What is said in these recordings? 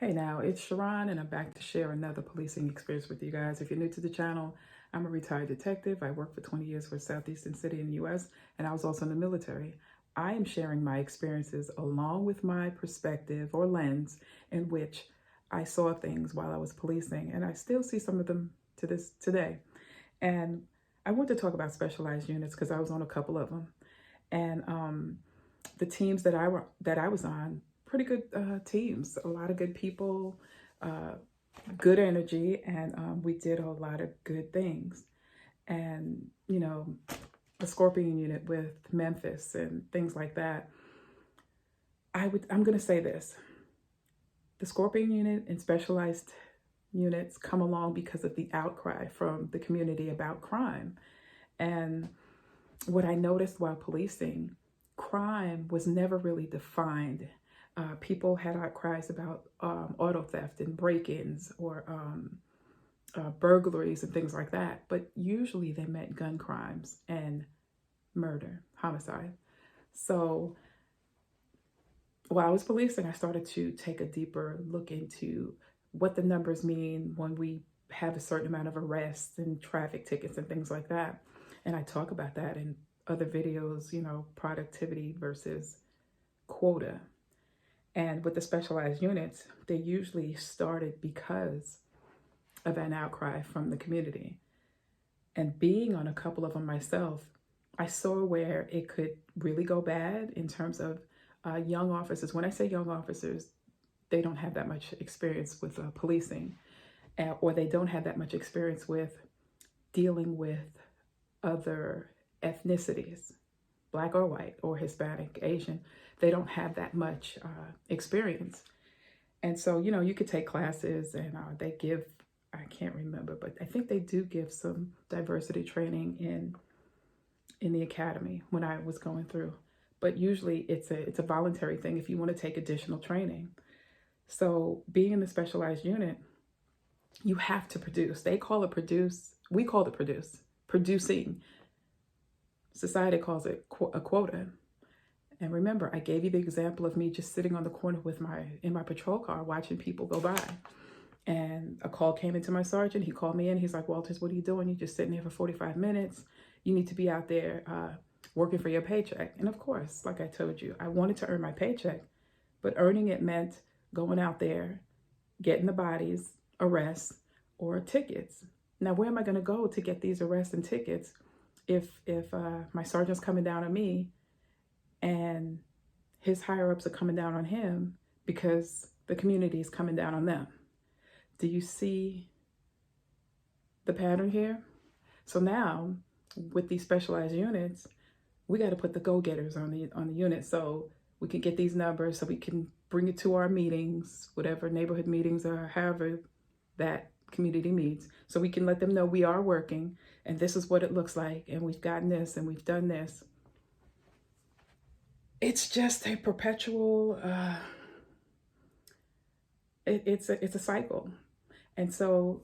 Hey now, it's Sharon and I'm back to share another policing experience with you guys. If you're new to the channel, I'm a retired detective. I worked for 20 years for a Southeastern city in the US, and I was also in the military. I am sharing my experiences along with my perspective or lens in which I saw things while I was policing, and I still see some of them to this today. And I want to talk about specialized units because I was on a couple of them. And the teams that I was on, pretty good teams, a lot of good people, uh, good energy, and we did a lot of good things. And the Scorpion unit with Memphis and things like that. I'm going to say this: the Scorpion unit and specialized units come along because of the outcry from the community about crime. And what I noticed while policing, crime was never really defined. People had outcries about auto theft and break-ins or burglaries and things like that, but usually they meant gun crimes and murder, homicide. So while I was policing, I started to take a deeper look into what the numbers mean when we have a certain amount of arrests and traffic tickets and things like that. And I talk about that in other videos, productivity versus quota. And with the specialized units, they usually started because of an outcry from the community. And being on a couple of them myself, I saw where it could really go bad in terms of young officers. When I say young officers, they don't have that much experience with policing, or they don't have that much experience with dealing with other ethnicities, Black or white or Hispanic, Asian. They don't have that much experience. And so, you could take classes and they give, I can't remember, but I think they do give some diversity training in the academy when I was going through. But usually it's a voluntary thing if you want to take additional training. So being in the specialized unit, you have to produce. They call it produce. We call it produce. Producing. Society calls it a quota. And remember, I gave you the example of me just sitting on the corner in my patrol car watching people go by. And a call came into my sergeant. He called me in. He's like, Walters, what are you doing? You're just sitting here for 45 minutes. You need to be out there working for your paycheck. And of course, like I told you, I wanted to earn my paycheck, but earning it meant going out there, getting the bodies, arrests, or tickets. Now, where am I going to go to get these arrests and tickets if my sergeant's coming down on me and his higher-ups are coming down on him because the community is coming down on them? Do you see the pattern here? So now, with these specialized units, we got to put the go-getters on the unit so we can get these numbers, so we can bring it to our meetings, whatever neighborhood meetings or however that community meets, so we can let them know we are working and this is what it looks like and we've gotten this and we've done this. It's just a perpetual, it's a cycle. And so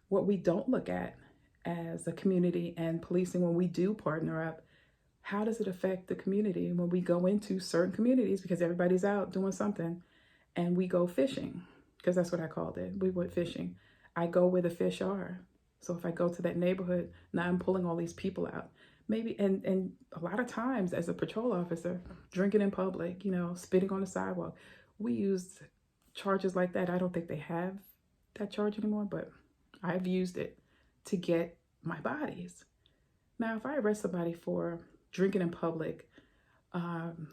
what we don't look at as a community and policing, when we do partner up, how does it affect the community when we go into certain communities, because everybody's out doing something, and we go fishing, because that's what I called it. We went fishing. I go where the fish are. So if I go to that neighborhood, now I'm pulling all these people out. Maybe, and a lot of times as a patrol officer, drinking in public, spitting on the sidewalk, we use charges like that. I don't think they have that charge anymore, but I've used it to get my bodies. Now, if I arrest somebody for drinking in public,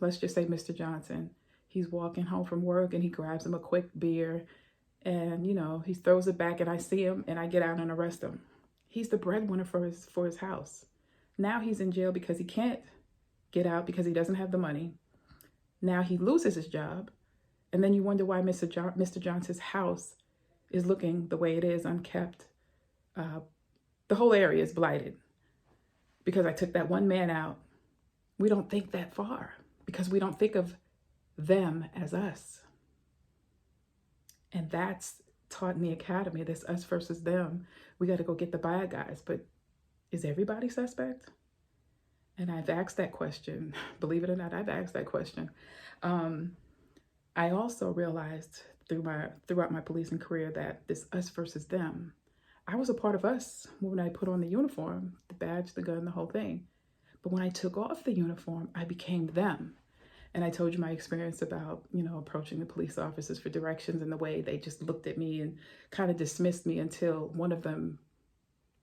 let's just say Mr. Johnson, he's walking home from work and he grabs him a quick beer and, he throws it back and I see him and I get out and arrest him. He's the breadwinner for his house. Now he's in jail because he can't get out because he doesn't have the money. Now he loses his job. And then you wonder why Mr. Johnson's house is looking the way it is, unkept. The whole area is blighted because I took that one man out. We don't think that far because we don't think of them as us. And that's taught in the academy, this us versus them. We got to go get the bad guys, but is everybody suspect? And I've asked that question. Believe it or not, I've asked that question. I also realized throughout my policing career that this us versus them. I was a part of us when I put on the uniform, the badge, the gun, the whole thing. But when I took off the uniform, I became them. And I told you my experience about, approaching the police officers for directions and the way they just looked at me and kind of dismissed me until one of them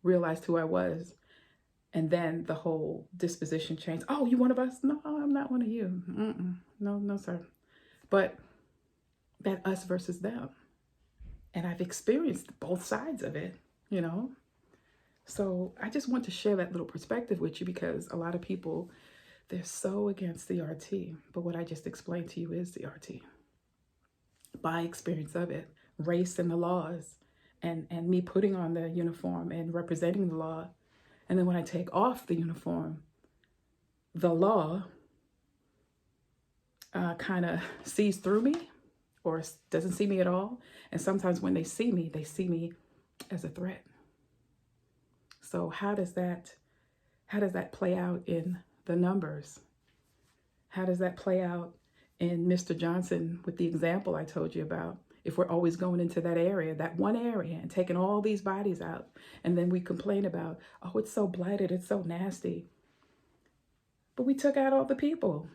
realized who I was. And then the whole disposition changed. Oh, you one of us? No, I'm not one of you. No, no, sir. But that us versus them. And I've experienced both sides of it, you know? So I just want to share that little perspective with you because a lot of people, they're so against CRT. But what I just explained to you is CRT. My experience of it, race and the laws, and me putting on the uniform and representing the law. And then when I take off the uniform, the law kind of sees through me or doesn't see me at all. And sometimes when they see me as a threat. So how does that play out in the numbers? How does that play out in Mr. Johnson with the example I told you about? If we're always going into that area, that one area, and taking all these bodies out, and then we complain about, oh, it's so blighted, it's so nasty. But we took out all the people,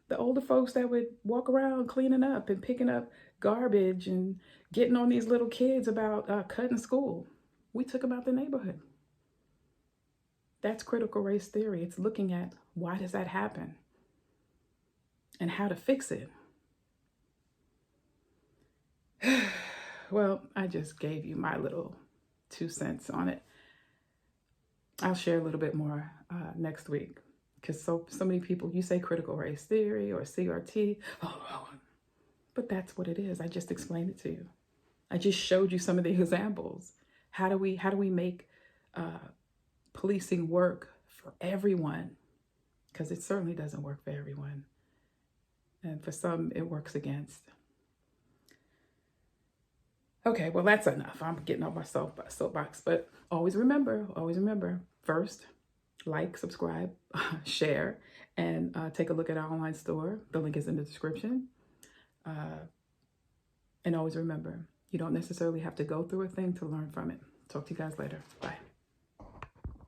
the older folks that would walk around cleaning up and picking up garbage and getting on these little kids about cutting school. We took them out the neighborhood. That's critical race theory. It's looking at why does that happen and how to fix it. Well, I just gave you my little 2 cents on it. I'll share a little bit more next week because so many people, you say critical race theory or CRT, but that's what it is. I just explained it to you. I just showed you some of the examples. How do we make policing work for everyone? Because it certainly doesn't work for everyone. And for some, it works against. Okay, well, that's enough. I'm getting off my soapbox, but always remember, first, like, subscribe, share, and take a look at our online store. The link is in the description. And always remember, you don't necessarily have to go through a thing to learn from it. Talk to you guys later. Bye.